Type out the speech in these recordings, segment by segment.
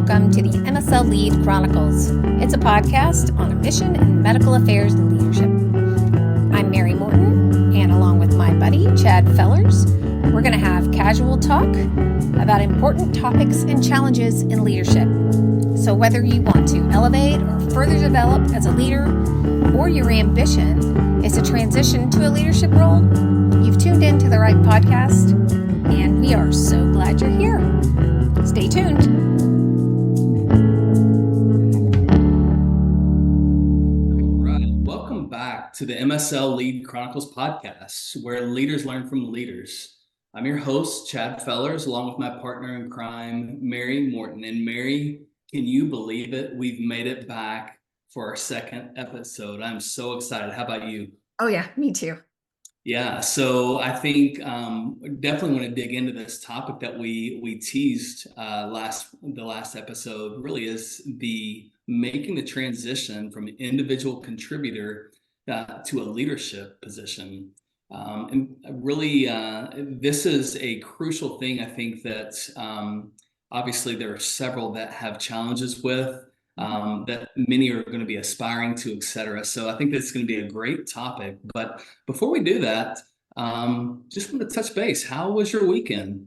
welcome to the MSL Lead Chronicles. It's a podcast on a mission in medical affairs and leadership. I'm Mary Morton, and along with my buddy, Chad Fellers, we're going to have casual talk about important topics and challenges in leadership. So whether you want to elevate or further develop as a leader, or your ambition is to transition to a leadership role, you've tuned into the right podcast, and we are so glad you're here. Stay tuned. All right. Welcome back to the MSL Lead Chronicles podcast, where leaders learn from leaders. I'm your host, Chad Fellers, along with my partner in crime, Mary Morton. And Mary, can you believe it? We've made it back for our second episode. I'm so excited. How about you? Oh yeah, me too. Yeah, so I think definitely want to dig into this topic that we teased the last episode. Really is the making the transition from individual contributor to a leadership position, and really this is a crucial thing. I think that obviously there are several that have challenges with. That many are going to be aspiring to, et cetera. So I think that's going to be a great topic. But before we do that, just want to touch base. How was your weekend?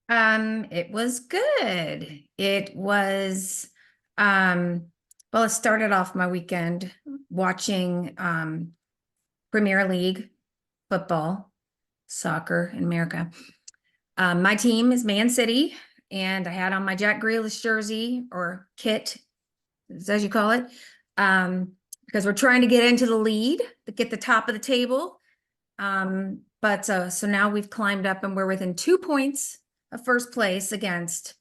It was good. It was, well, it started off my weekend watching Premier League football, soccer in America. My team is Man City, and I had on my Jack Grealish jersey, or kit, as you call it, because we're trying to get into the lead, to get the top of the table. So now we've climbed up and we're within 2 points of first place against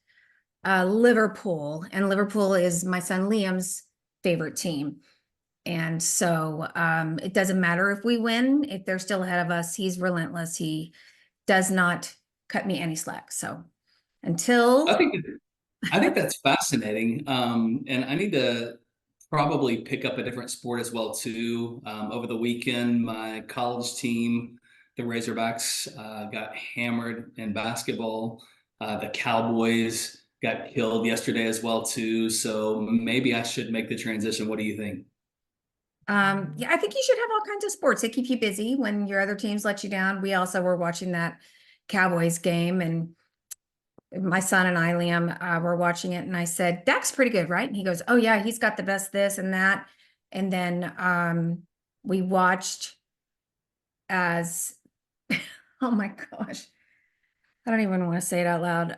Liverpool. And Liverpool is my son Liam's favorite team. And so it doesn't matter if we win, if they're still ahead of us. He's relentless. He does not cut me any slack. So until I think that's fascinating. And I need to probably pick up a different sport as well too. Over the weekend, my college team, the Razorbacks, got hammered in basketball. The Cowboys got killed yesterday as well too. So maybe I should make the transition. What do you think? Yeah, I think you should have all kinds of sports. They keep you busy when your other teams let you down. We also were watching that Cowboys game, and my son and I, Liam, were watching it, and I said, Dak's pretty good, right? And he goes, oh yeah, he's got the best this and that. And then we watched as, oh my gosh, I don't even want to say it out loud.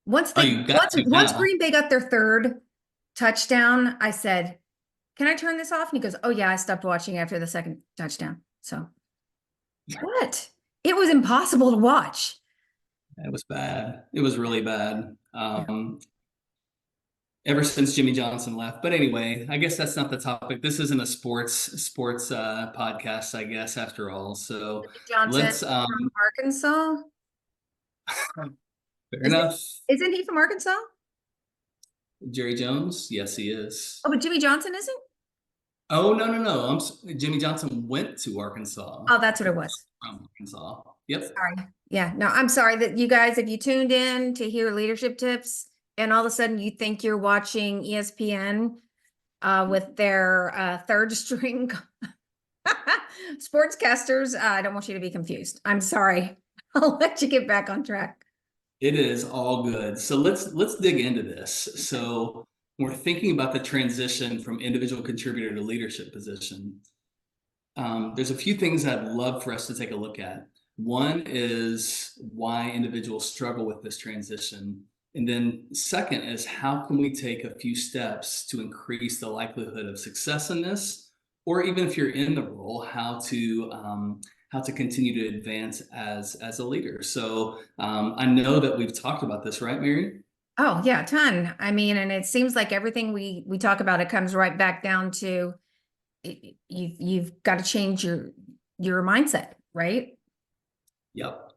Once Green Bay got their third touchdown, I said, can I turn this off? And he goes, oh yeah, I stopped watching after the second touchdown. So what? It was impossible to watch. It was bad. It was really bad. Ever since Jimmy Johnson left. But anyway, I guess that's not the topic. This isn't a sports podcast, I guess, after all. So let's from Arkansas. Fair enough. Isn't he from Arkansas? Jerry Jones? Yes, he is. Oh, but Jimmy Johnson isn't? Oh, no. Jimmy Johnson went to Arkansas. Oh, that's what it was. From Arkansas. Yep. Sorry. Yeah, no, I'm sorry that you guys, if you tuned in to hear leadership tips and all of a sudden you think you're watching ESPN with their third string sportscasters, I don't want you to be confused. I'm sorry. I'll let you get back on track. It is all good. So let's dig into this. So we're thinking about the transition from individual contributor to leadership position. There's a few things I'd love for us to take a look at. One is why individuals struggle with this transition. And then second is how can we take a few steps to increase the likelihood of success in this, or even if you're in the role, how to continue to advance as a leader. So I know that we've talked about this, right, Mary? Oh yeah, a ton. I mean, and it seems like everything we talk about, it comes right back down to you've got to change your mindset, right? Yep,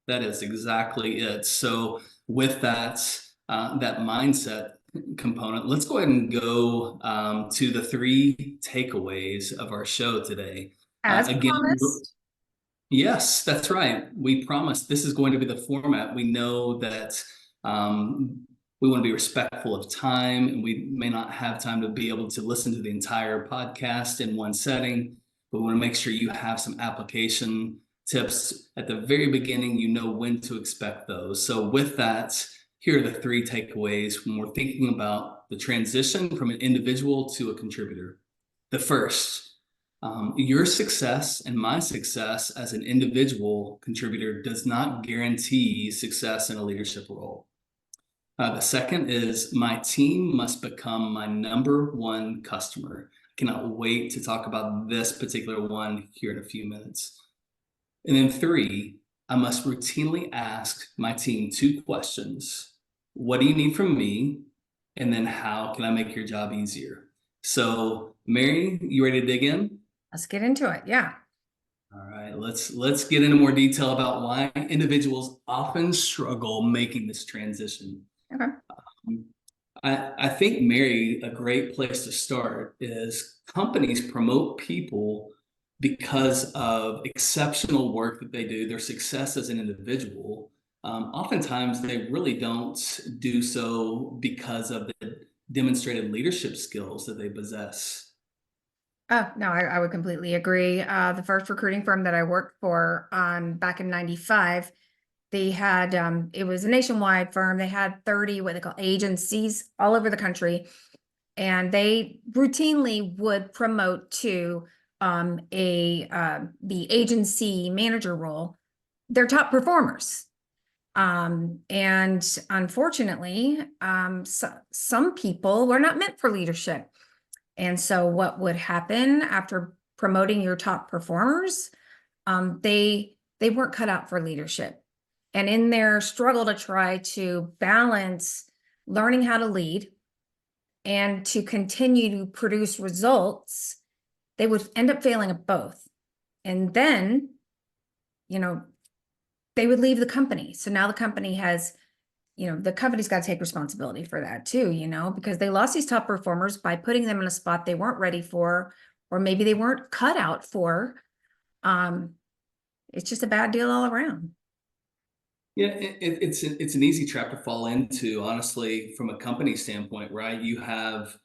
that is exactly it. So with that mindset component, let's go ahead and go to the 3 takeaways of our show today. As promised. Yes, that's right. We promised this is going to be the format. We know that We want to be respectful of time, and we may not have time to be able to listen to the entire podcast in one setting, but we want to make sure you have some application tips at the very beginning. You know when to expect those. So with that, here are the 3 takeaways when we're thinking about the transition from an individual to a contributor. The first, your success and my success as an individual contributor does not guarantee success in a leadership role. The second is my team must become my #1 customer. I cannot wait to talk about this particular one here in a few minutes. And then 3, I must routinely ask my team 2 questions. What do you need from me? And then how can I make your job easier? So, Mary, you ready to dig in? Let's get into it. Yeah. All right, let's get into more detail about why individuals often struggle making this transition. Okay. I think, Mary, a great place to start is companies promote people because of exceptional work that they do, their success as an individual. Oftentimes, they really don't do so because of the demonstrated leadership skills that they possess. Oh, no, I would completely agree. The first recruiting firm that I worked for back in 95, they had, it was a nationwide firm. They had 30 what they call agencies all over the country. And they routinely would promote to the agency manager role, their top performers. And unfortunately, some people were not meant for leadership. And so what would happen after promoting your top performers, they weren't cut out for leadership. And in their struggle to try to balance learning how to lead and to continue to produce results, they would end up failing at both. And then, they would leave the company. So now the company has, the company's got to take responsibility for that too, because they lost these top performers by putting them in a spot they weren't ready for, or maybe they weren't cut out for. It's just a bad deal all around. Yeah, it's an easy trap to fall into, honestly, from a company standpoint, right? You have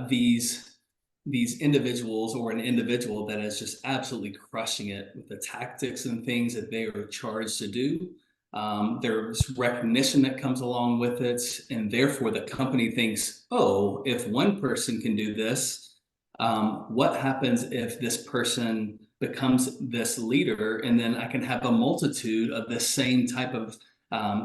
these individuals, or an individual that is just absolutely crushing it with the tactics and things that they are charged to do. There's recognition that comes along with it, and therefore the company thinks, oh, if one person can do this, what happens if this person becomes this leader, and then I can have a multitude of the same type of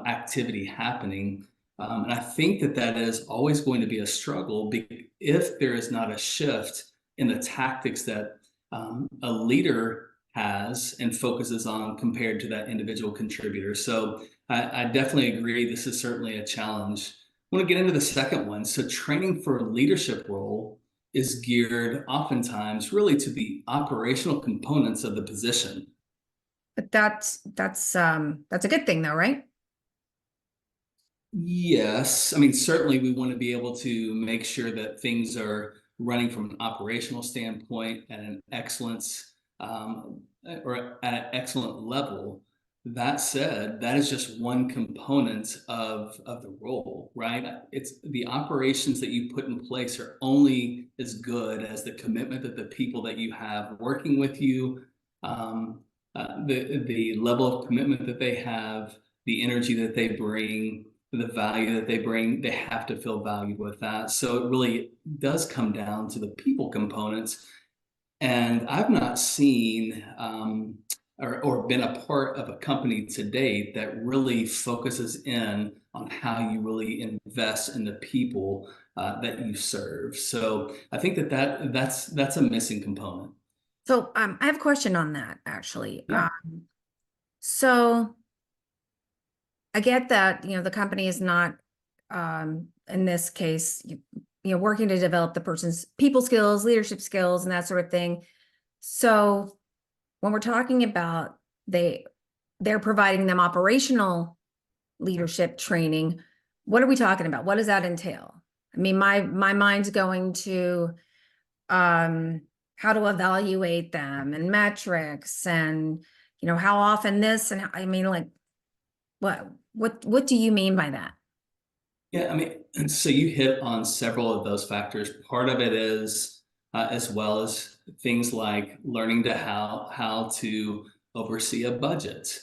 activity happening. And I think that is always going to be a struggle if there is not a shift in the tactics that a leader has and focuses on compared to that individual contributor. So I definitely agree. This is certainly a challenge. I want to get into the second one. So training for a leadership role is geared oftentimes really to the operational components of the position. But that's a good thing though, right? Yes. I mean, certainly we want to be able to make sure that things are running from an operational standpoint at an excellence or at an excellent level. That said, that is just one component of the role, right? It's the operations that you put in place are only as good as the commitment that the people that you have working with you, the level of commitment that they have, the energy that they bring, the value that they bring. They have to feel valued with that. So it really does come down to the people components. And I've not seen or been a part of a company to date that really focuses in on how you really invest in the people that you serve. So I think that's a missing component. So I have a question on that actually. Yeah. So I get that, the company is not, in this case, working to develop the person's people skills, leadership skills, and that sort of thing. So when we're talking about they're providing them operational leadership training, what are we talking about? What does that entail? I mean, my mind's going to how to evaluate them and metrics and how often this and I mean, like What do you mean by that? Yeah, I mean, so you hit on several of those factors. Part of it is as well as things like learning to how to oversee a budget,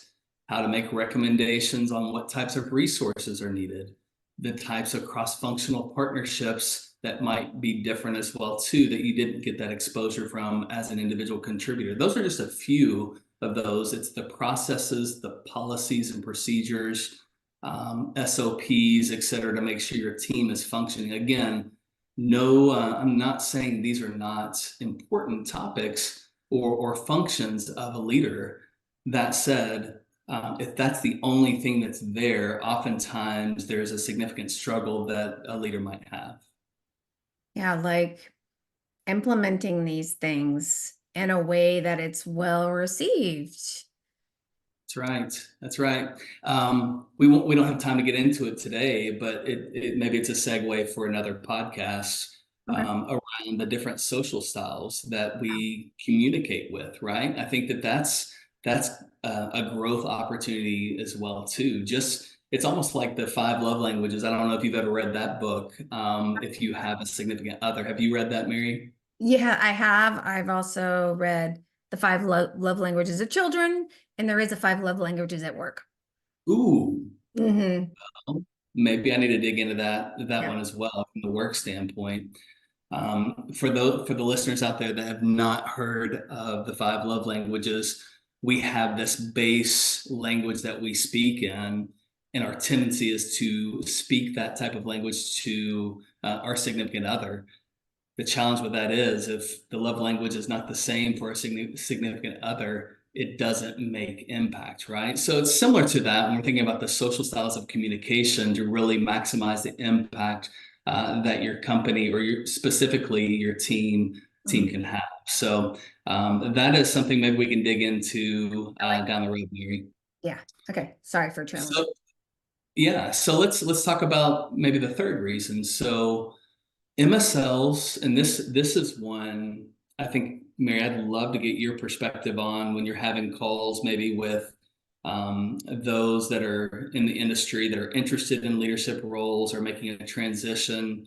how to make recommendations on what types of resources are needed, the types of cross-functional partnerships that might be different as well too, that you didn't get that exposure from as an individual contributor. Those are just a few of those. It's the processes, the policies and procedures, SOPs, et cetera, to make sure your team is functioning. Again, no, I'm not saying these are not important topics or functions of a leader. That said, if that's the only thing that's there, oftentimes there's a significant struggle that a leader might have. Yeah, like implementing these things in a way that it's well received. That's right. That's right. We don't have time to get into it today, but maybe it's a segue for another podcast Okay. around the different social styles that we communicate with. Right. I think that's a growth opportunity as well too. Just it's almost like the five love languages. I don't know if you've ever read that book. If you have a significant other, have you read that, Mary? Yeah, I have. I've also read the five love languages of children, and there is a five love languages at work. Ooh, Mm-hmm. maybe I need to dig into that Yeah. one as well from the work standpoint. For the listeners out there that have not heard of the five love languages, we have this base language that we speak in, and our tendency is to speak that type of language to our significant other. The challenge with that is if the love language is not the same for a significant other, it doesn't make impact, right? So it's similar to that when we're thinking about the social styles of communication to really maximize the impact that your company or specifically your team Mhm. can have. So that is something maybe we can dig into down the road, Mary. Yeah. Okay. Sorry for trailing. So yeah, so let's talk about maybe the third reason. So MSLs, and this is one I think, Mary, I'd love to get your perspective on when you're having calls, maybe with those that are in the industry that are interested in leadership roles or making a transition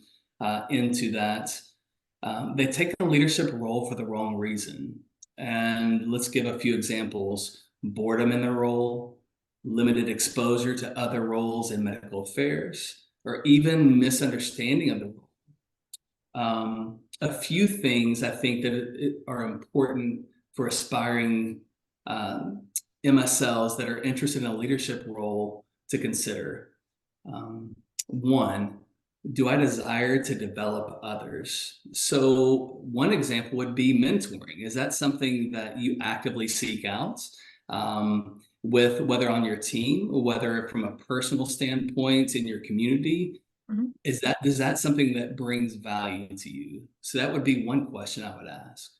into that. They take a leadership role for the wrong reason. And let's give a few examples: boredom in the role, limited exposure to other roles in medical affairs, or even misunderstanding of the role. A few things I think that are important for aspiring MSLs that are interested in a leadership role to consider. One, do I desire to develop others? So, one example would be mentoring. Is that something that you actively seek out? With whether on your team or whether from a personal standpoint in your community, Mhm. is that something that brings value to you? So that would be one question I would ask.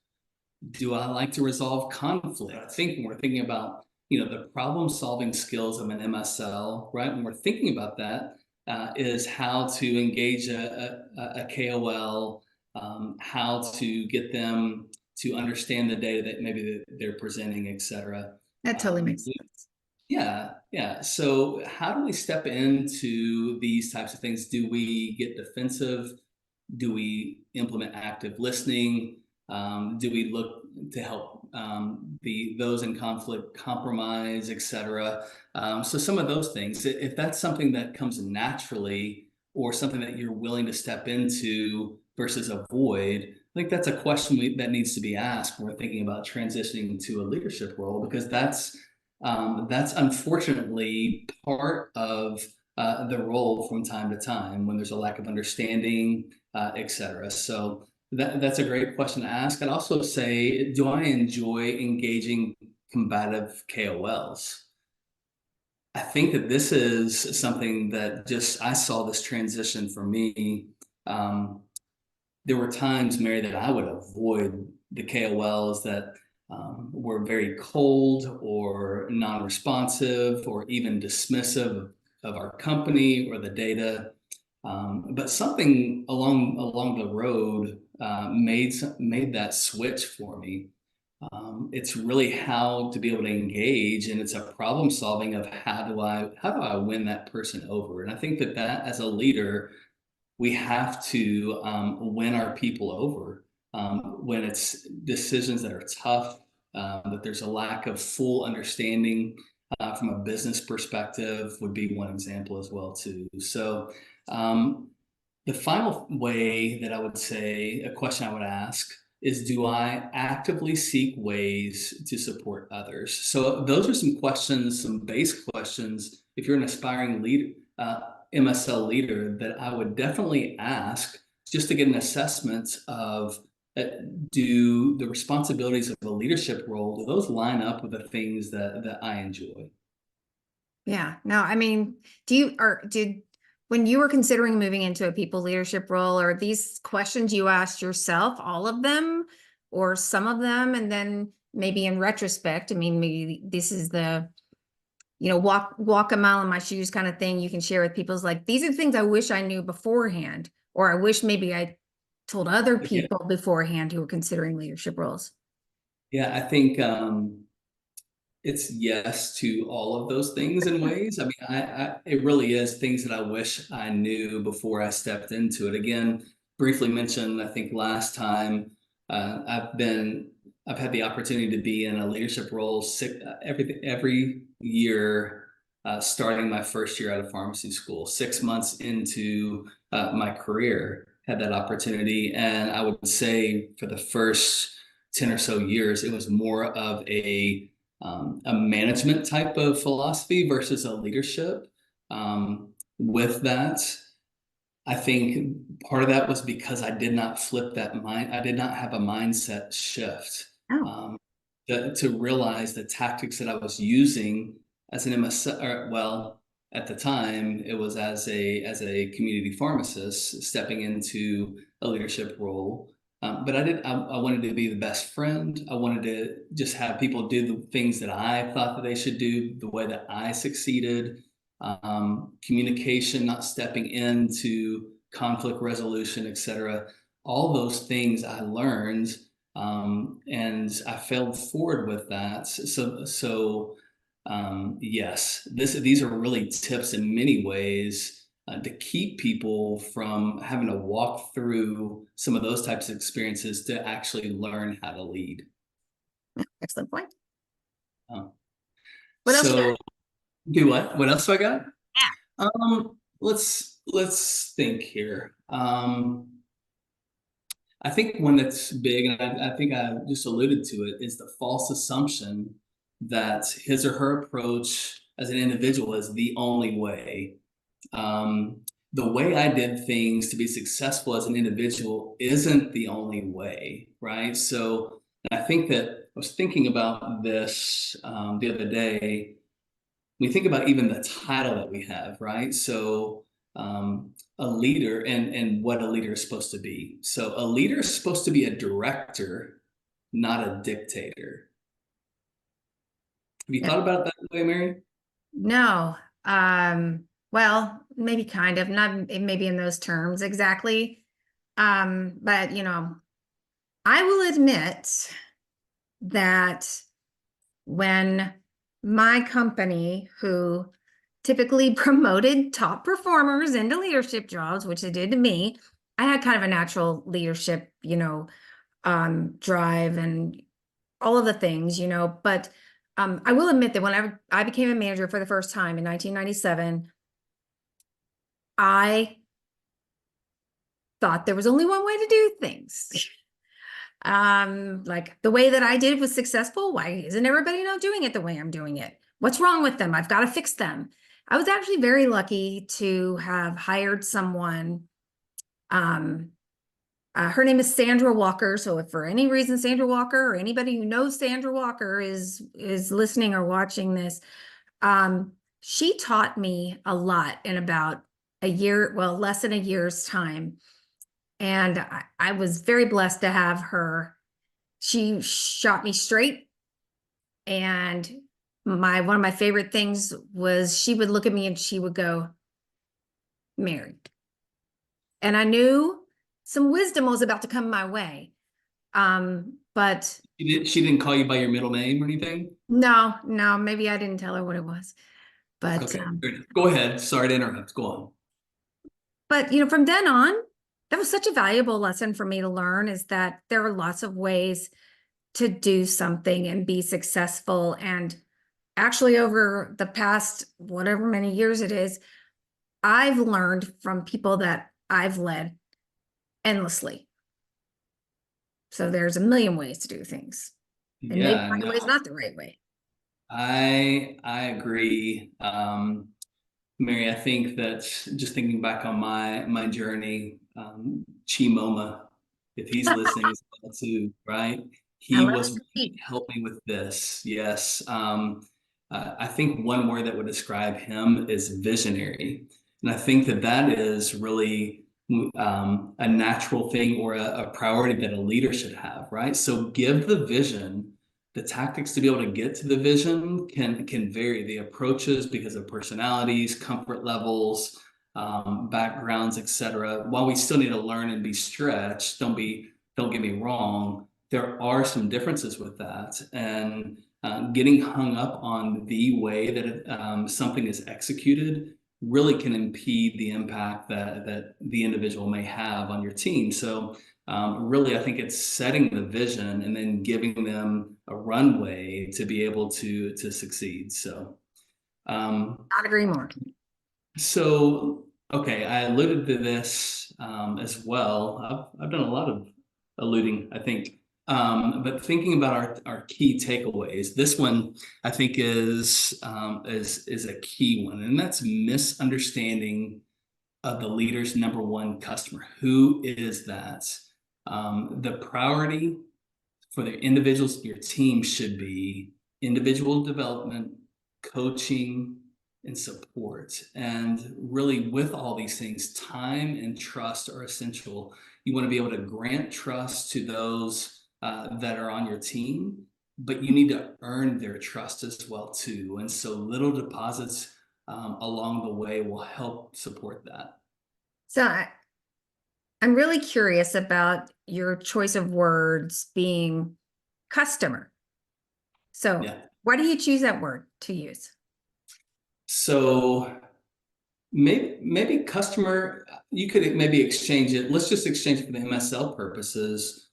Do I like to resolve conflict? I think when we're thinking about, the problem solving skills of an MSL, right? When we're thinking about that, is how to engage a KOL, how to get them to understand the data that maybe they're presenting, et cetera. That totally Um, makes sense. yeah, yeah. So how do we step into these types of things? Do we get defensive? Do we implement active listening? Do we look to help the those in conflict compromise, et cetera? So some of those things, if that's something that comes naturally or something that you're willing to step into versus avoid, I think that's a question that needs to be asked when we're thinking about transitioning to a leadership role, because that's unfortunately part of the role from time to time when there's a lack of understanding, et cetera. So that's a great question to ask. I'd also say, do I enjoy engaging combative KOLs? I think that this is something that just I saw this transition for me. Um, there were times, Mary, that I would avoid the KOLs that were very cold or non-responsive or even dismissive of our company or the data. But something along the road made that switch for me. It's really how to be able to engage, and it's a problem solving of how do I win that person over. And I think that as a leader, we have to win our people over when it's decisions that are tough, that there's a lack of full understanding from a business perspective would be one example as well too. So um, the final way that I would say, a question I would ask is, do I actively seek ways to support others? So those are some questions, some base questions. If you're an aspiring leader, MSL leader, that I would definitely ask just to get an assessment of, do the responsibilities of a leadership role, do those line up with the things that I enjoy? Yeah. No, I mean, when you were considering moving into a people leadership role, are these questions you asked yourself, all of them, or some of them? And then maybe in retrospect, I mean, maybe this is the, walk a mile in my shoes kind of thing you can share with people, is like, these are the things I wish I knew beforehand, or I wish maybe I told other Yeah, people beforehand who were considering leadership roles. yeah, I think it's yes to all of those things in ways. I mean, it really is things that I wish I knew before I stepped into it. Again, briefly mentioned, I think last time, I've had the opportunity to be in a leadership role every year, starting my first year out of pharmacy school. 6 months into my career, had that opportunity, and I would say for the first 10 or so years, it was more of a management type of philosophy versus a leadership. With that, I think part of that was because I did not flip that mind. I did not have a mindset shift Oh, um, to realize the tactics that I was using as an MSL. Well, at the time, it was as a community pharmacist stepping into a leadership role. But I wanted to be the best friend. I wanted to just have people do the things that I thought that they should do, the way that I succeeded. Communication, not stepping into conflict resolution, etc. All those things I learned, and I failed forward with that. Yes, these are really tips in many ways to keep people from having to walk through some of those types of experiences to actually learn how to lead. excellent point. Um, What else you got? so, do what? What else do I got? Yeah. Let's think here. I think one that's big, and I think I just alluded to it, is the false assumption that his or her approach as an individual is the only way. Um, the way I did things to be successful as an individual isn't the only way, right? So I think that I was thinking about this the other day. We think about even the title that we have, right? So a leader, and what a leader is supposed to be. So a leader is supposed to be a director, not a dictator. Have you Yeah. thought about it that way, Mary? No. Well, maybe kind of, not maybe in those terms exactly. But I will admit that when my company, who typically promoted top performers into leadership jobs, which they did to me, I had kind of a natural leadership, drive and all of the things, but I will admit that whenever I became a manager for the first time in 1997, I thought there was only one way to do things. Like the way that I did was successful. Why isn't everybody not doing it the way I'm doing it? What's wrong with them? I've got to fix them. I was actually very lucky to have hired someone. Um, Her name is Sandra Walker. So if for any reason Sandra Walker or anybody who knows Sandra Walker is listening or watching this, she taught me a lot in about a year, well, less than a year's time. And I was very blessed to have her. She shot me straight. And one of my favorite things was she would look at me and she would go, "Mary." And I knew some wisdom was about to come my way. But She didn't call you by your middle name or anything? no, maybe I didn't tell her what it was. But Okay, go ahead. Sorry to interrupt. Go on. from then on, that was such a valuable lesson for me to learn, is that there are lots of ways to do something and be successful. And actually, over the past whatever many years it is, I've learned from people that I've led endlessly. So there's a million ways to do things. And maybe Yeah, my no, way is not the right way. I agree. Mary, I think that just thinking back on my journey, Chimoma, if he's listening as well too, right? I He love was to compete. help me with this. Yes. I think one word that would describe him is visionary. And I think that that is really a natural thing or a priority that a leader should have, right? So give the vision. The tactics to be able to get to the vision can vary. The approaches because of personalities, comfort levels, backgrounds, etc. While we still need to learn and be stretched, don't get me wrong. There are some differences with that, and getting hung up on the way that something is executed really can impede the impact that the individual may have on your team. So really, I think it's setting the vision and then giving them a runway to be able to succeed. So, Not agree more. so okay, I alluded to this as well. I've done a lot of alluding, I think. But thinking about our key takeaways, this one I think is a key one, and that's misunderstanding of the leader's number one customer. Who is that? The priority for the individuals, your team should be individual development, coaching, and support. And really, with all these things, time and trust are essential. You want to be able to grant trust to those that are on your team, but you need to earn their trust as well too. And so, little deposits along the way will help support that. So I'm really curious about your choice of words being customer. So Yeah. why do you choose that word to use? So maybe customer, you could maybe exchange it. Let's just exchange it for the MSL purposes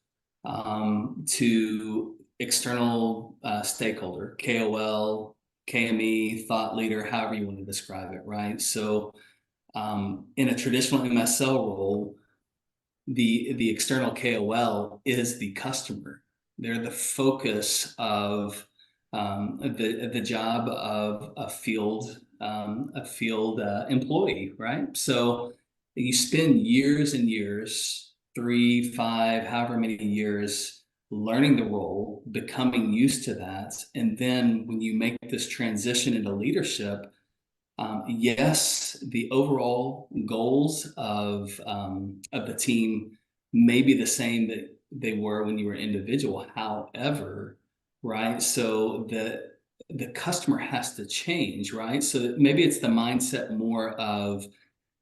to external stakeholder, KOL, KME, thought leader, however you want to describe it, right? So in a traditional MSL role, the external KOL is the customer. They're the focus of the job of a field employee, right? So you spend years and years, 3, 5, however many years, learning the role, becoming used to that, and then when you make this transition into leadership, yes, the overall goals of the team may be the same that they were when you were individual. However, right, so the customer has to change, right? So maybe it's the mindset more of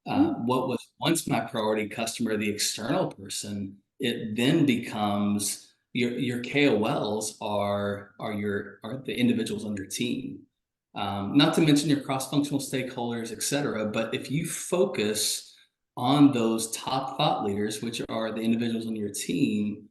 what was once my priority customer, the external person. It then becomes your KOLs are the individuals on your team, not to mention your cross-functional stakeholders, et cetera. But if you focus on those top thought leaders, which are the individuals on your team,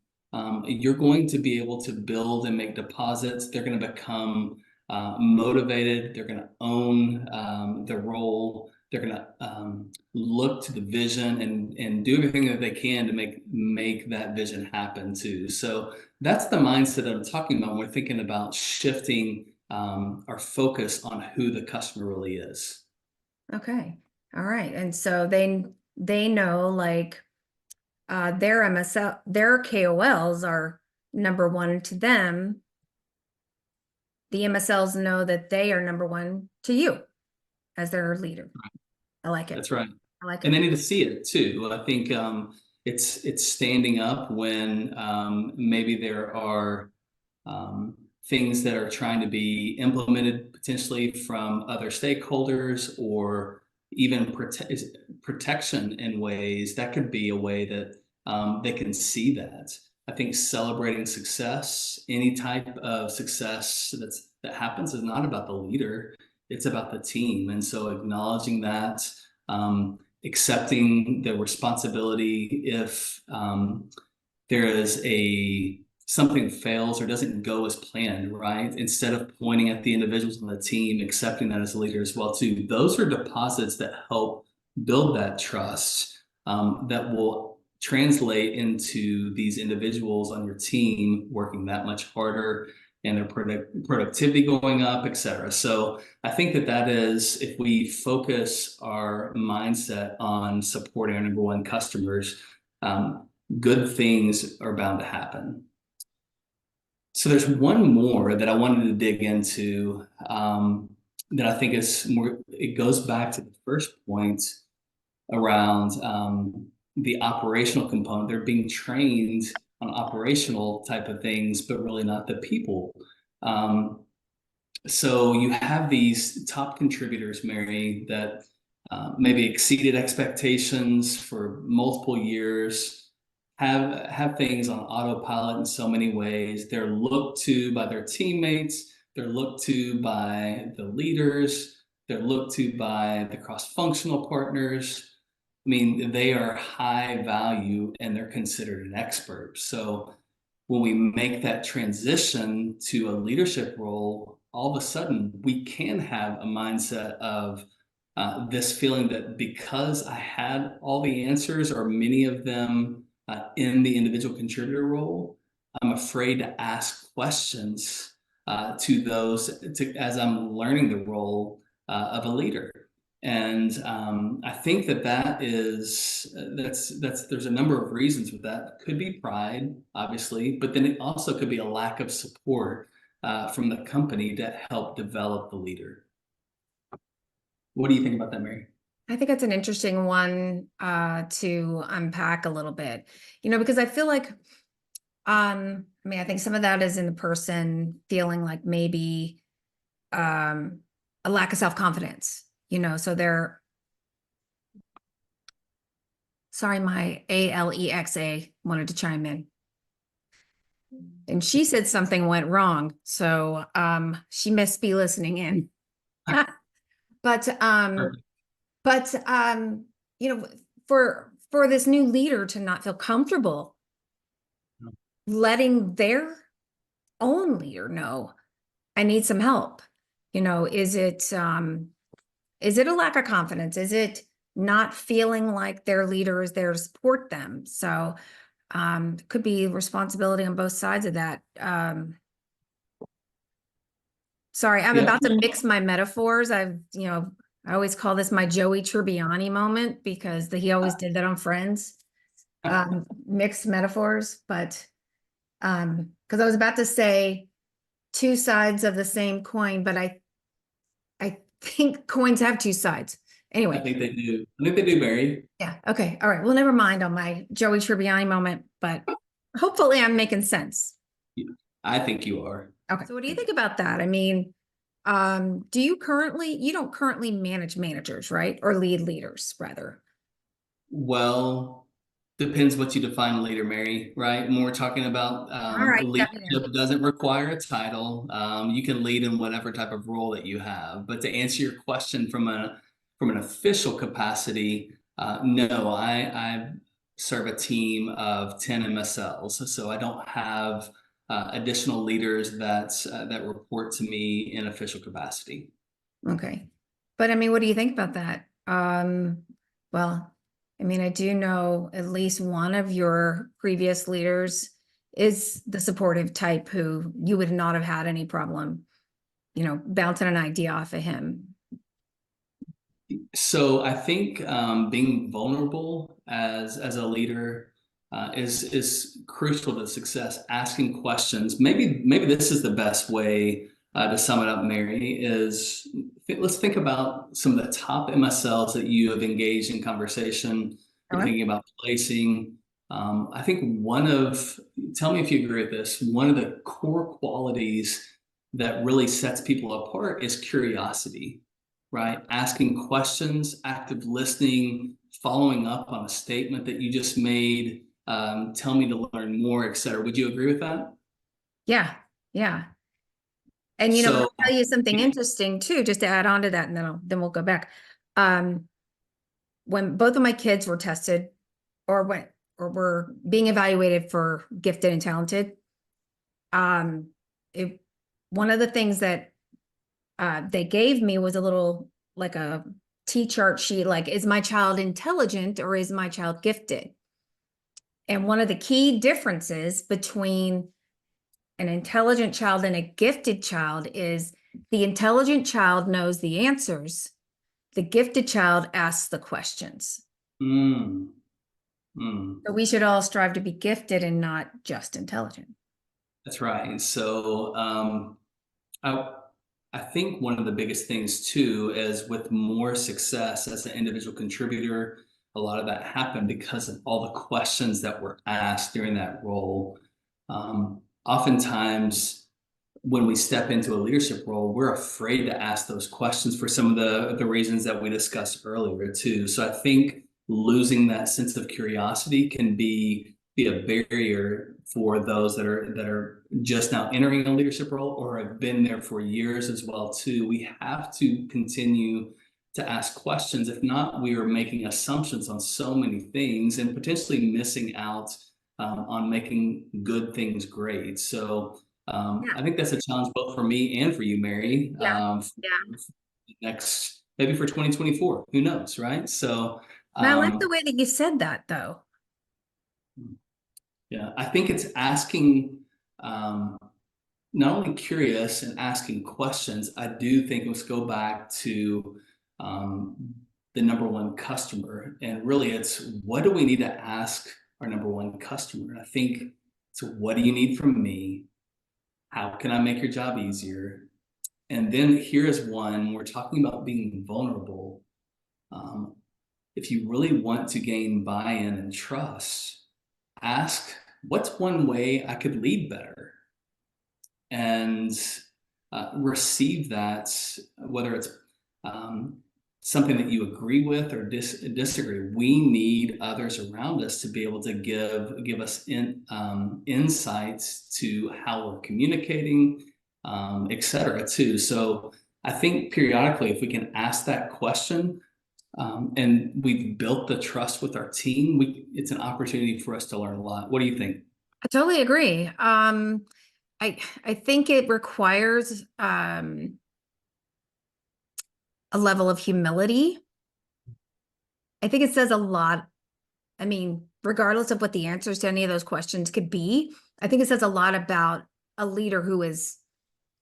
you're going to be able to build and make deposits. They're going to become motivated. They're going to own the role. They're going to look to the vision and do everything that they can to make that vision happen too. So that's the mindset that I'm talking about when we're thinking about shifting our focus on who the customer really is. Okay. All right. And so they know, like, their MSL, their KOLs are number one to them. The MSLs know that they are number one to you as their leader. I like it. That's right. I like And it. they need to see it too. I think it's standing up when maybe there are things that are trying to be implemented potentially from other stakeholders, or even protection in ways that could be a way that they can see that. I think celebrating success, any type of success that happens, is not about the leader, it's about the team. And so acknowledging that, accepting the responsibility if there is something fails or doesn't go as planned, right? Instead of pointing at the individuals on the team, accepting that as a leader as well too. Those are deposits that help build that trust, that will translate into these individuals on your team working that much harder and their productivity going up, et cetera. So I think that is, if we focus our mindset on supporting our number one customers, good things are bound to happen. So there's one more that I wanted to dig into, that I think is more, it goes back to the first point around the operational component. They're being trained on operational type of things, but really not the people. So you have these top contributors, Mary, that maybe exceeded expectations for multiple years, have things on autopilot in so many ways. They're looked to by their teammates, they're looked to by the leaders, they're looked to by the cross-functional partners. I mean, they are high value and they're considered an expert. So when we make that transition to a leadership role, all of a sudden we can have a mindset of this feeling that because I had all the answers, or many of them, in the individual contributor role, I'm afraid to ask questions to those as I'm learning the role of a leader. And I think that is there's a number of reasons with that. Could be pride, obviously, but then it also could be a lack of support from the company to help develop the leader. What do you think about that, Mary? I think it's an interesting one to unpack a little bit, because I feel like, I think some of that is in the person feeling like maybe a lack of self-confidence, so sorry, my Alexa wanted to chime in. And she said something went wrong, so she must be listening in. But for this new leader to not feel comfortable letting their own leader know, I need some help. Is it a lack of confidence? Is it not feeling like their leader is there to support them? So could be responsibility on both sides of that. Sorry, I'm about to mix my metaphors. I always call this my Joey Tribbiani moment because he always did that on Friends. Mixed metaphors, but because I was about to say two sides of the same coin, but I think coins have two sides. Anyway. I think they do. Mary. Yeah. Okay. All right. Well, never mind on my Joey Tribbiani moment, but hopefully I'm making sense. Yeah, I think you are. Okay. So what do you think about that? I mean, you don't currently manage managers, right? Or lead leaders, rather. Well, depends what you define leader, Mary, right? When we're talking about leadership doesn't require a title. You can lead in whatever type of role that you have. But to answer your question from an official capacity, no, I serve a team of 10 MSLs. So I don't have additional leaders that report to me in official capacity. Okay. But I mean, what do you think about that? Well, I mean, I do know at least one of your previous leaders is the supportive type who you would not have had any problem, bouncing an idea off of him. So I think being vulnerable as a leader is crucial to success. Asking questions. Maybe this is the best way to sum it up, Mary. Let's think about some of the top MSLs that you have engaged in conversation. You're thinking about placing. I think tell me if you agree with this, one of the core qualities that really sets people apart is curiosity, right? Asking questions, active listening, following up on a statement that you just made, tell me to learn more, et cetera. Would you agree with that? Yeah, yeah. And So, I'll tell you something interesting too, just to add on to that, and then we'll go back. Um, when both of my kids were tested or were being evaluated for gifted and talented, um, it one of the things that they gave me was a little like a T-chart sheet, like, is my child intelligent or is my child gifted? And one of the key differences between an intelligent child and a gifted child is the intelligent child knows the answers. The gifted child asks the questions. mm, mm. So we should all strive to be gifted and not just intelligent. That's right. So I I think one of the biggest things too is with more success as an individual contributor, a lot of that happened because of all the questions that were asked during that role. Oftentimes, when we step into a leadership role, we're afraid to ask those questions for some of the reasons that we discussed earlier too. So I think losing that sense of curiosity can be a barrier for those that are just now entering a leadership role or have been there for years as well too. We have to continue to ask questions. If not, we are making assumptions on so many things and potentially missing out on making good things great. So Yeah. I think that's a challenge both for me and for you, Mary. Yeah. Yeah. Next, maybe for 2024, who knows, right? So, And I like the um, way that you said that, though. yeah, I think it's asking, um, not only curious and asking questions. I do think let's go back to um, the number one customer, and really, it's what do we need to ask our number one customer? And I think so. What do you need from me? How can I make your job easier? And then here is one, we're talking about being vulnerable. Um, if you really want to gain buy-in and trust, ask, what's one way I could lead better? And receive that, whether it's um, something that you agree with or disagree. We need others around us to be able to give us insights to how we're communicating, et cetera, too. So I think periodically, if we can ask that question, and we've built the trust with our team, it's an opportunity for us to learn a lot. What do you think? I totally agree. I think it requires a level of humility. I think it says a lot. I mean, regardless of what the answers to any of those questions could be, I think it says a lot about a leader who is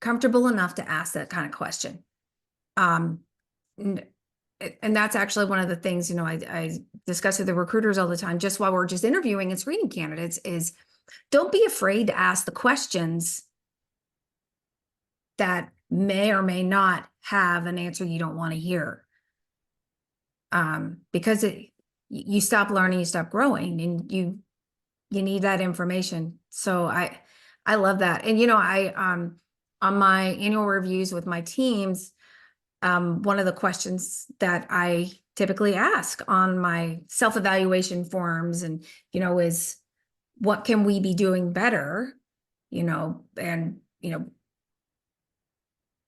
comfortable enough to ask that kind of question. Um, and, and that's actually one of the things, I discuss with the recruiters all the time, just while we're just interviewing and screening candidates, is don't be afraid to ask the questions that may or may not have an answer you don't want to hear. Because you stop learning, you stop growing, and you need that information. So I love that. And I on my annual reviews with my teams, one of the questions that I typically ask on my self-evaluation forms and is, what can we be doing better? And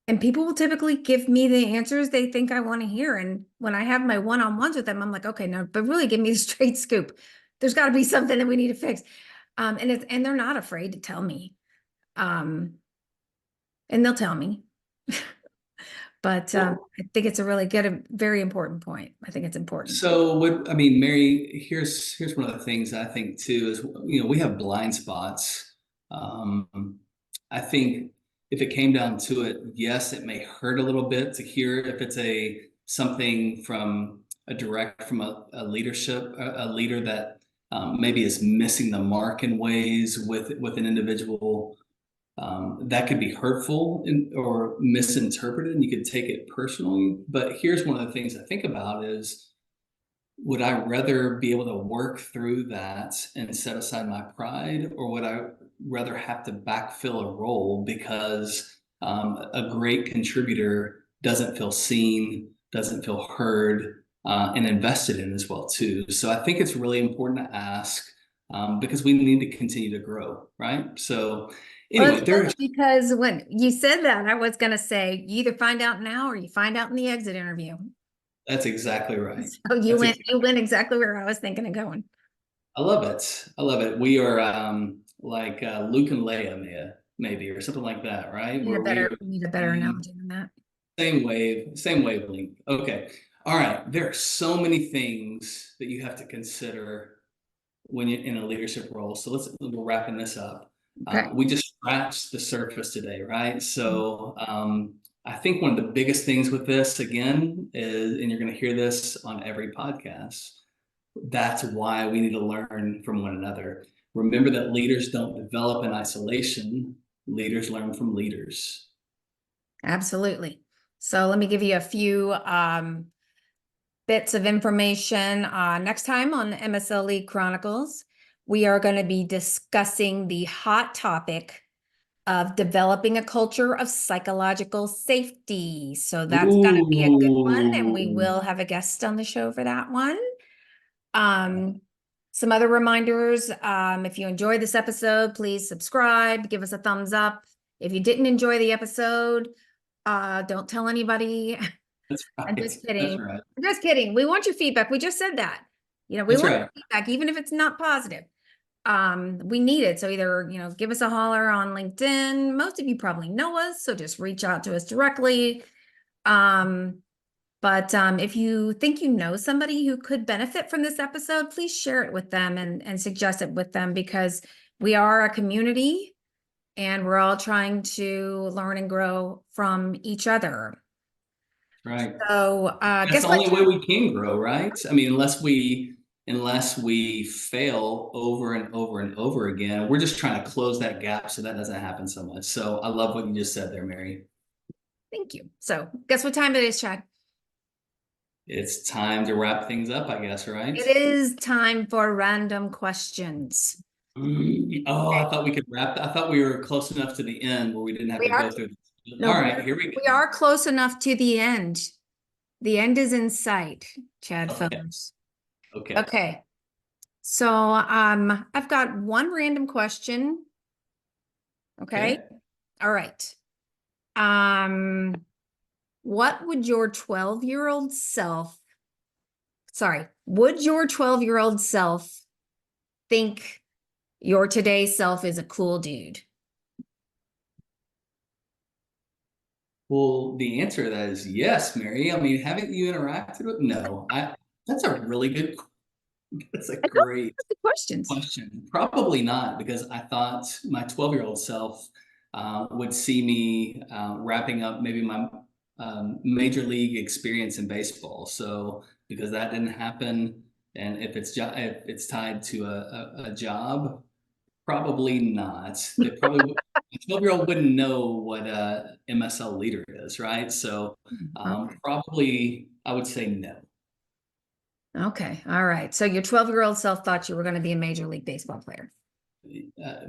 and people will typically give me the answers they think I want to hear. And when I have my one-on-ones with them, I'm like, okay, no, but really give me the straight scoop. There's got to be something that we need to fix. And they're not afraid to tell me. And they'll tell me. But I think it's a really good, a very important point. I think it's important. So what I mean, Mary, here's one of the things I think too is we have blind spots. I think if it came down to it, yes, it may hurt a little bit to hear if it's a something from a direct from a leadership a leader that maybe is missing the mark in ways with an individual that could be hurtful or misinterpreted, and you could take it personally. But here's one of the things I think about is, would I rather be able to work through that and set aside my pride, or would I rather have to backfill a role because a great contributor doesn't feel seen, doesn't feel heard, and invested in as well too? So I think it's really important to ask. because we need to continue to grow, right? So Well, anyway, it's there's funny because when you said that, I was going to say you either find out now or you find out in the exit interview. that's exactly right. So That's you went exactly where I was thinking of going. I love it. I love it. We are like Luke and Leia, maybe, or something like that, right? Where we are We need a better the analogy than that. same wavelength. Okay. All right. There are so many things that you have to consider when you're in a leadership role. So we're wrapping this up. Okay. We just scratched the surface today, right? So I think one of the biggest things with this, again, is, and you're going to hear this on every podcast, that's why we need to learn from one another. Remember that leaders don't develop in isolation, leaders learn from leaders. Absolutely. So let me give you a few bits of information. Next time on MSL League Chronicles, we are going to be discussing the hot topic of developing a culture of psychological safety. So that's going to be a good one, and we Ooh, will have a guest on the show for that one. Some other reminders, if you enjoyed this episode, please subscribe, give us a thumbs up. If you didn't enjoy the episode, don't tell anybody. that's I'm right. just kidding. That's right. I'm just kidding. We want your feedback. We just said that. We That's want right. your feedback, even if it's not positive. We need it. So either, give us a holler on LinkedIn. Most of you probably know us, so just reach out to us directly. But if you think you know somebody who could benefit from this episode, please share it with them and suggest it with them, because we are a community and we're all trying to learn and grow from each other. Right. So That's guess the what? only way we can grow, right? I mean, unless we fail over and over and over again, we're just trying to close that gap so that doesn't happen so much. So I love what you just said there, Mary. Thank you. So guess what time it is, Chad? It's time to wrap things up, I guess, right? It is time for random questions. Oh, I thought we could wrap. I thought we were close enough to the end where we didn't have We to are go through. no, All right, here we we go. are close enough to the end. The end is in sight, Chad Okay. Fellows. Okay. Okay. So I've got one random question. Okay. Okay. All right. What would your 12-year-old self, would your 12-year-old self think your today self is a cool dude? Well, the answer to that is yes, Mary. I mean, haven't you interacted with? No, that's a really good. That's a I don't great ask the questions. question. Probably not, because I thought my 12-year-old self would see me wrapping up maybe my major league experience in baseball. So because that didn't happen, and if it's tied to a job, probably not. They probably a 12-year-old wouldn't know what MSL leader is, right? So Okay. probably I would say no. Okay. All right. So your 12-year-old self thought you were going to be a Major League Baseball player.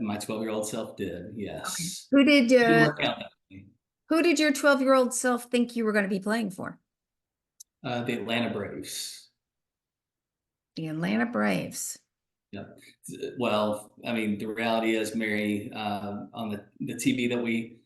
My 12-year-old self did, Okay. yes. Who did Didn't work out that way. who did your 12-year-old self think you were going to be playing for? The Atlanta Braves. The Atlanta Braves. Yeah. Well, I mean, the reality is, Mary, on the TV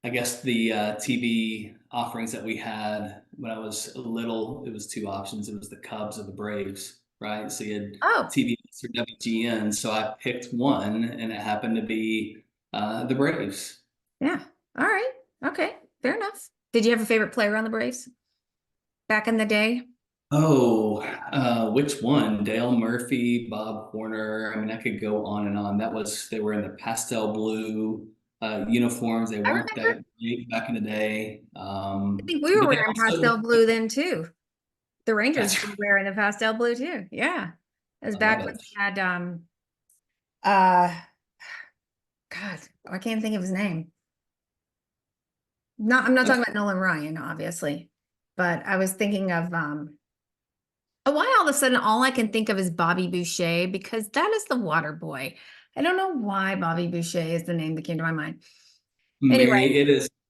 I guess the TV offerings that we had when I was little, it was two options. It was the Cubs or the Braves, right? So you had Oh, TV or WGN. So I picked one, and it happened to be the Braves. yeah. All right. Okay. Fair enough. Did you have a favorite player on the Braves back in the day? Oh, which one? Dale Murphy, Bob Horner. I mean, I could go on and on. They were in the pastel blue uniforms. They I weren't remember. that great back in the day. I think we were But they wearing also, pastel blue then too. The Rangers that's were right. wearing the pastel blue too. Yeah. It was I love back when it. we had uh God, I can't think of his name. I'm not That's talking about Nolan Ryan, obviously, but I was thinking of why all of a sudden all I can think of is Bobby Boucher, because that is the water boy. I don't know why Bobby Boucher is the name that came to my mind. Anyway, Mary,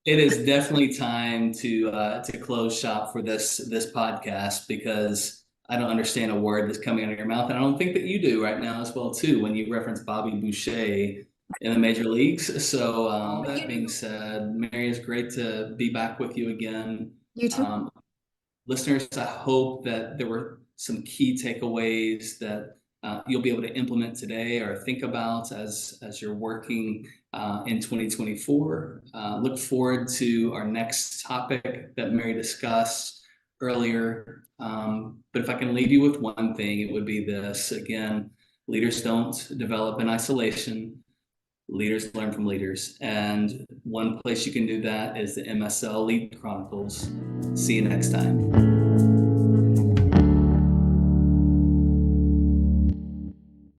it is definitely time to close shop for this podcast, because I don't understand a word that's coming out of your mouth. And I don't think that you do right now as well, too, when you reference Bobby Boucher in the major leagues. So that being said, Mary, it's great to be back with you again. You too. Listeners, I hope that there were some key takeaways that you'll be able to implement today or think about as you're working in 2024. Look forward to our next topic that Mary discussed earlier. But if I can leave you with one thing, it would be this. Again, leaders don't develop in isolation. Leaders learn from leaders. And one place you can do that is the MSL Lead Chronicles. See you next time.